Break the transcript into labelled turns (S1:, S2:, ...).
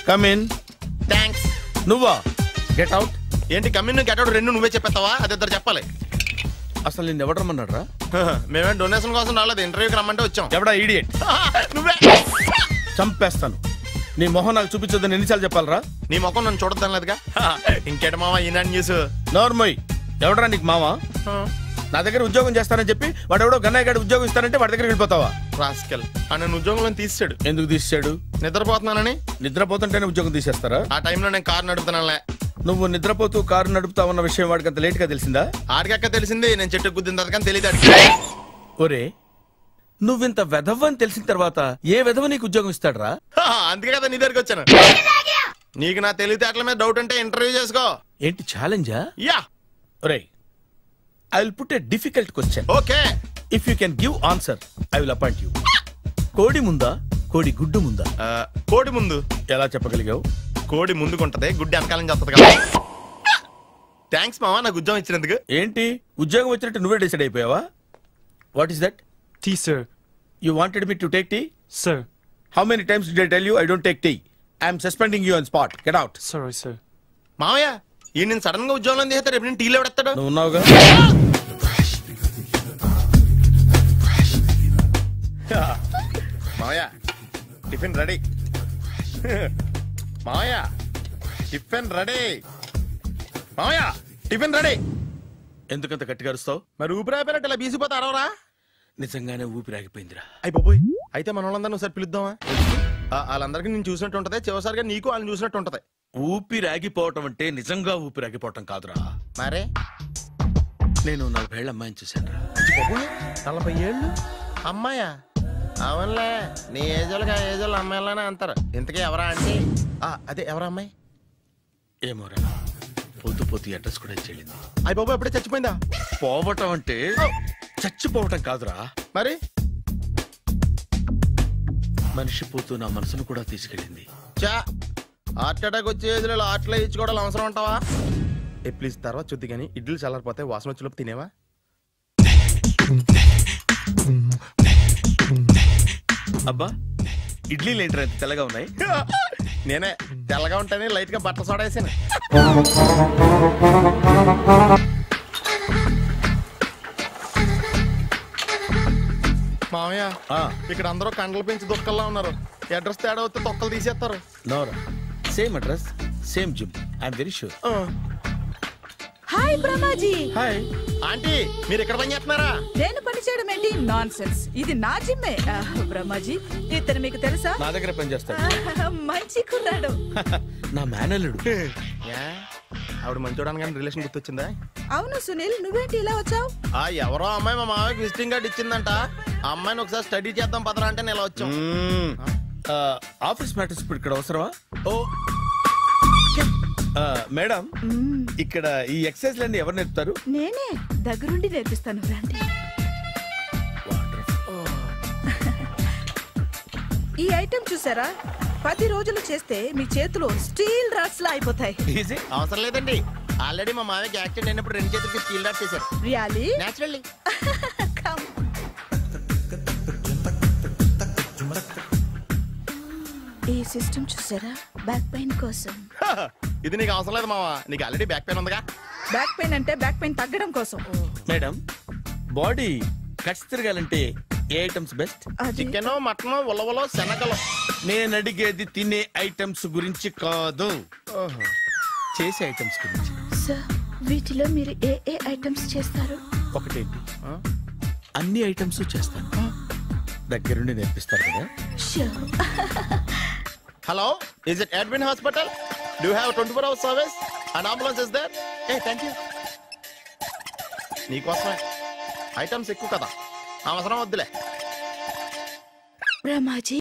S1: Come in.
S2: Thanks.
S1: నువ్వా? Get out.
S2: ఏంటి come in get out రెండు నువ్వే చెప్పేస్తావా? అది ఇద్దరు చెప్పాలి.
S1: అసలు నేను ఎవడు రమ్మన్నాడు రా?
S2: మేమే డొనేషన్ కోసం రాలేదు, ఇంటర్వ్యూకి రమ్మంటే వచ్చాం.
S1: ఎవడా ఈడియట్?
S2: నువ్వే.
S1: చంపేస్తాను. నీ మొహం నాకు చూపించొద్దని ఎన్నిసార్లు చెప్పాలరా?
S2: నీ ముఖం నన్ను చూడద్దనలేదుగా. ఇంకేట మామ ఈనాడు న్యూస్.
S1: నోర్మోయ్. ఎవడరా నీకు మావా? నా దగ్గర ఉద్యోగం చేస్తానని చెప్పి వాడు ఎవడో గన్నయ్య గారి ఉద్యోగం ఇస్తానంటే వాడి దగ్గర వెళ్ళిపోతావా?
S2: రాస్కెల్. నన్ను ఉద్యోగంలో తీసాడు.
S1: ఎందుకు తీసాడు?
S2: నిద్రపోతున్నానని.
S1: నిద్రపోతుంటేనే ఉద్యోగం తీసేస్తారా?
S2: ఆ టైంలో నేను కారు నడుపుతున్నానులే.
S1: నువ్వు నిద్రపోతూ కారు నడుపుతావన్న విషయం వాడికి అంత లేట్ గా తెలిసిందా?
S2: ఆడికక్క తెలిసింది, నేను చెట్టు గుద్దిన తర్వాత కానీ తెలియదు.
S1: ఒరే, నువ్వింత వెధవని తెలిసిన తర్వాత ఏ వెధవ నీకు ఉద్యోగం ఇస్తాడరా?
S2: అందుకే కదా నీ దగ్గరికి వచ్చాను. నీకు నా తెలివితేటల మీద డౌట్ అంటే ఇంటర్వ్యూ చేసుకో.
S1: ఏంటి ఛాలెంజా?
S2: యా.
S1: ఒరే, I will put a difficult question.
S2: Okay.
S1: If you can give answer I will appoint you. కోడి ముందా, కోడి గుడ్డు ముందా?
S2: కోడి ముందు.
S1: ఎలా చెప్పగలిగావు?
S2: కోడి ముందుకుంటది, గుడ్డి వెనకాలని చేస్తుంది కదా. థ్యాంక్స్ మామా నాకు ఉద్యోగం ఇచ్చినందుకు.
S1: ఏంటి ఉద్యోగం వచ్చినట్టు నువ్వే డిసైడ్ అయిపోయావా? What is that?
S3: Tea, sir.
S1: You wanted me to take tea?
S3: Sir.
S1: How many times did I tell you I don't take tea? I am suspending you on spot. Get out.
S3: Sorry, sir.
S2: మామయ్య ఈ నేను sudden గా ఉద్యోగంలో తీసేస్తాడు. రేపు నేను టీలో పెడతాడు.
S1: నువ్వు ఉన్నావుగా.
S2: మామయ్య టిఫిన్ రెడీ. మామయ్య టిఫిన్ రెడీ. మామయ్య టిఫిన్ రెడీ.
S1: ఎందుకంత గట్టిగా అరుస్తావు?
S2: మరి ఊపిరి అయిపోయినట్టు ఇలా బీసిపోతే అరవరా?
S1: నిజంగానే ఊపిరాగిపోయిందిరా.
S2: అయ్యి బాబోయ్, అయితే మన వాళ్ళందరినీ ఒకసారి పిలుద్దామా? వాళ్ళందరికీ నేను చూసినట్టు ఉంటది, చివరిసారిగా నీకు వాళ్ళని చూసినట్టు ఉంటది.
S1: ఊపిరాగిపోవటం అంటే నిజంగా ఊపిరాగిపోవటం కాదురా.
S2: మరే
S1: నేను 40 ఏళ్ల అమ్మాయిని చూశాను.
S2: 40 ఏళ్ళు అమ్మాయా? అవునులే, నీ ఏజోళ్ళకి ఆ ఏజోళ్ళు అమ్మాయిలానే అంటారు. ఇంతకీ ఎవరా అంటే? అదే ఎవరా అమ్మాయి?
S1: ఏమోరా, పొద్దు పొద్దు అడ్రస్ కూడా చెల్లింది.
S2: అయ్యి బాబు ఎప్పుడే చచ్చిపోయిందా?
S1: పోవటం అంటే చచ్చిపోవటం కాదురా.
S2: మరి
S1: మనిషి పోతూ నా మనసును కూడా తీసుకెళ్ళింది.
S2: చా, హార్ట్ అటాక్ వచ్చే ఏజ్లో హార్ట్లో ఇచ్చుకోవడం అవసరం అంటావా? ప్లీజ్ తర్వాత చూద్ది కానీ ఇడ్లీలు చల్లారిపోతే వాసన వచ్చేలోపు తినేవా?
S1: అబ్బా, ఇడ్లీలు ఏంటి అంత తెల్లగా ఉన్నాయి?
S2: నేనే తెల్లగా ఉంటానే లైట్ గా బట్టలు సోడా వేసాను. మామయ్య ఇక్కడ అందరూ కండలు పెంచి దుక్కల్లా ఉన్నారు. అడ్రస్ తేడా వస్తే తొక్కలు తీసేస్తారు.
S1: నోరా, same address same gym. I'm very sure.
S4: Hi Brahmaji.
S1: Hi
S2: aunty, మీరు ఇక్కడ పని చేస్తున్నారా?
S4: నేను పని చేయడం ఏంటి? Nonsense. ఇది నా జిమ్మే. బ్రహ్మాజీ, ఇతను మీకు తెలుసా?
S1: నా దగ్గర పని చేస్తాడు.
S4: మంచి కుర్రాడు.
S1: నా మేనల్లుడు.
S2: ఆవిడ మంచి చూడడానికి రిలేషన్ గుర్తొచ్చిందా?
S4: అవును సునీల్, నువ్వేంటి ఇలా వచ్చావు?
S2: ఎవరో అమ్మాయి మా మామయ్యకి విజిటింగ్ కార్డు ఇచ్చిందంట. ఆ అమ్మాయిని ఒకసారి స్టడీ చేద్దాం పదరా అంటే నేను ఇలా వచ్చాం.
S1: ఆఫీస్ మ్యాటర్స్ ఇప్పుడు ఇక్కడ అవసరమా? ఓ మేడం, ఇక్కడ ఈ ఎక్సర్సైజ్ లన్నీ ఎవరు నేర్పుతారు?
S4: నేనే దగ్గరుండి నేర్పిస్తాను. రండి. ఈ ఐటెం చూసారా? 10 రోజులు చేస్తే మీ చేతులు స్టీల్ రాడ్స్ లా అయిపోతాయి.
S2: అవసరం లేదండి, ఆల్రెడీ మా మామయ్యకి యాక్సిడెంట్ అయినప్పుడు 2 చేతులకి స్టీల్ రాడ్ చేశారు.
S4: రియల్లీ?
S2: నేచురల్లీ.
S4: ఈ సిస్టమ్ చూసారా? బ్యాక్ పెయిన్ కోసం.
S2: ఇది నీకు అవసరం లేదు మావా, నీకు ఆల్రెడీ బ్యాక్ పెయిన్ ఉందిగా.
S4: బ్యాక్ పెయిన్ అంటే బ్యాక్ పెయిన్ తగ్గడం కోసం.
S1: మేడం, బాడీ కట్స్ తిరగాలంటే ఏ ఐటమ్స్ బెస్ట్?
S2: చికెన్, మటన్, ఉలవలో, శనగలు.
S1: నేను అడిగేది తినే ఐటమ్స్ గురించి కాదు, చేసే ఐటమ్స్ గురించి.
S4: సార్, వీటిలో మీరు ఏ ఏ ఐటమ్స్ చేస్తారు?
S1: ఒకటేంటి, అన్ని ఐటమ్స్ చేస్తాను. దగ్గరుండి నేర్పిస్తారు కదా.
S2: Hello, is it admin hospital? Do have 24 hours service? And ambulance is there? Thank you. నీకోసమే ఐటమ్స్ ఎక్కువ కదా, అవసరం వద్దులే.
S4: బ్రహ్మాజీ,